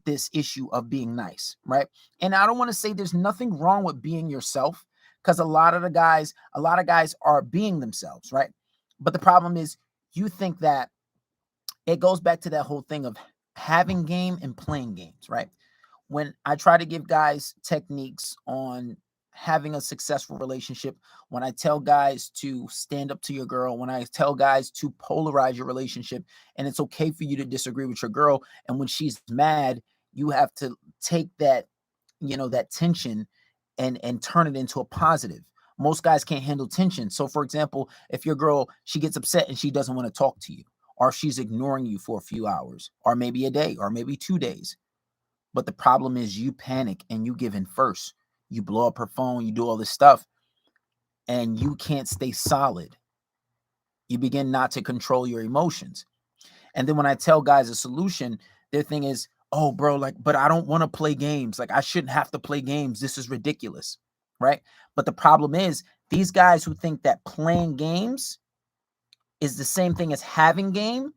this issue of being nice, right? And I don't want to say there's nothing wrong with being yourself, because a lot of guys are being themselves, right? But the problem is, you think that it goes back to that whole thing of having game and playing games, right? When I try to give guys techniques on having a successful relationship, when I tell guys to stand up to your girl, when I tell guys to polarize your relationship, and it's okay for you to disagree with your girl, and when she's mad, you have to take that, that tension and turn it into a positive. Most guys can't handle tension. So for example, if your girl, she gets upset and she doesn't want to talk to you, or she's ignoring you for a few hours, or maybe a day, or maybe 2 days, but the problem is you panic and you give in first. You blow up her phone, you do all this stuff, and you can't stay solid. You begin not to control your emotions. And then when I tell guys a solution, their thing is, oh, bro, like, but I don't want to play games. Like, I shouldn't have to play games. This is ridiculous. Right. But the problem is, these guys who think that playing games is the same thing as having game,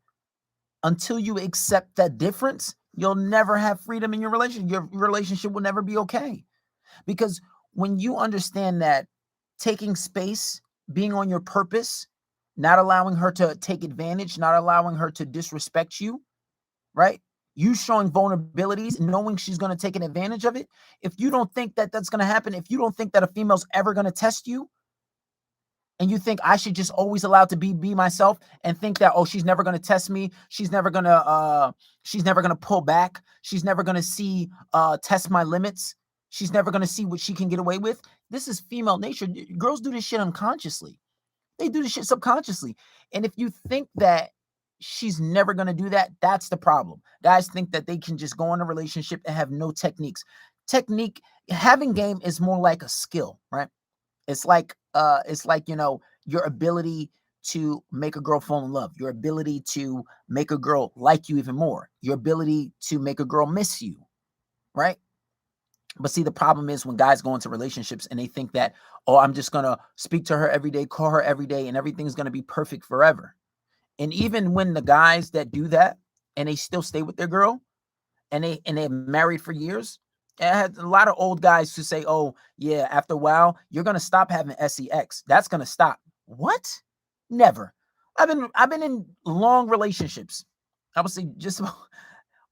until you accept that difference, you'll never have freedom in your relationship. Your relationship will never be okay. Because when you understand that taking space, being on your purpose, not allowing her to take advantage, not allowing her to disrespect you, right? You showing vulnerabilities, knowing she's going to take an advantage of it. If you don't think that that's going to happen, if you don't think that a female's ever going to test you, and you think I should just always allow to be myself, and think that, oh, she's never going to test me, she's never going to pull back, she's never going to see test my limits, she's never going to see what she can get away with. This is female nature. Girls do this shit unconsciously. They do this shit subconsciously. And if you think that she's never going to do that, that's the problem. Guys think that they can just go in a relationship and have no techniques. Having game is more like a skill, right? It's like your ability to make a girl fall in love, your ability to make a girl like you even more, your ability to make a girl miss you, right? But see, the problem is when guys go into relationships and they think that, oh, I'm just going to speak to her every day, call her every day, and everything's going to be perfect forever. And even when the guys that do that and they still stay with their girl, and they're married for years, I had a lot of old guys who say, oh, yeah, after a while, you're going to stop having sex. That's going to stop. What? Never. I've been in long relationships. I would say just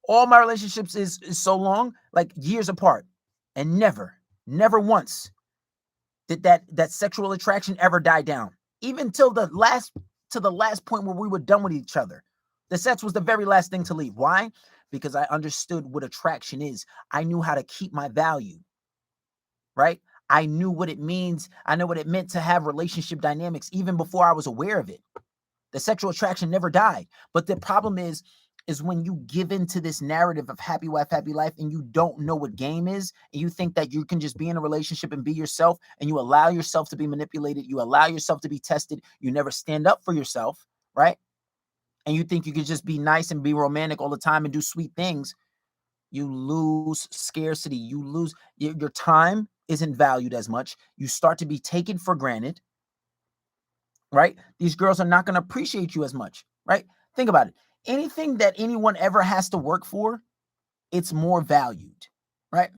all my relationships is so long, like years apart. And never once did that sexual attraction ever die down. Even till the last point where we were done with each other. The sex was the very last thing to leave. Why? Because I understood what attraction is. I knew how to keep my value, right? I knew what it means. I know what it meant to have relationship dynamics even before I was aware of it. The sexual attraction never died. But the problem is when you give into this narrative of happy wife, happy life, and you don't know what game is, and you think that you can just be in a relationship and be yourself, and you allow yourself to be manipulated, you allow yourself to be tested, you never stand up for yourself, right? And you think you could just be nice and be romantic all the time and do sweet things, you lose scarcity. You lose your time isn't valued as much. You start to be taken for granted, right? These girls are not going to appreciate you as much, right? Think about it. Anything that anyone ever has to work for, it's more valued, right?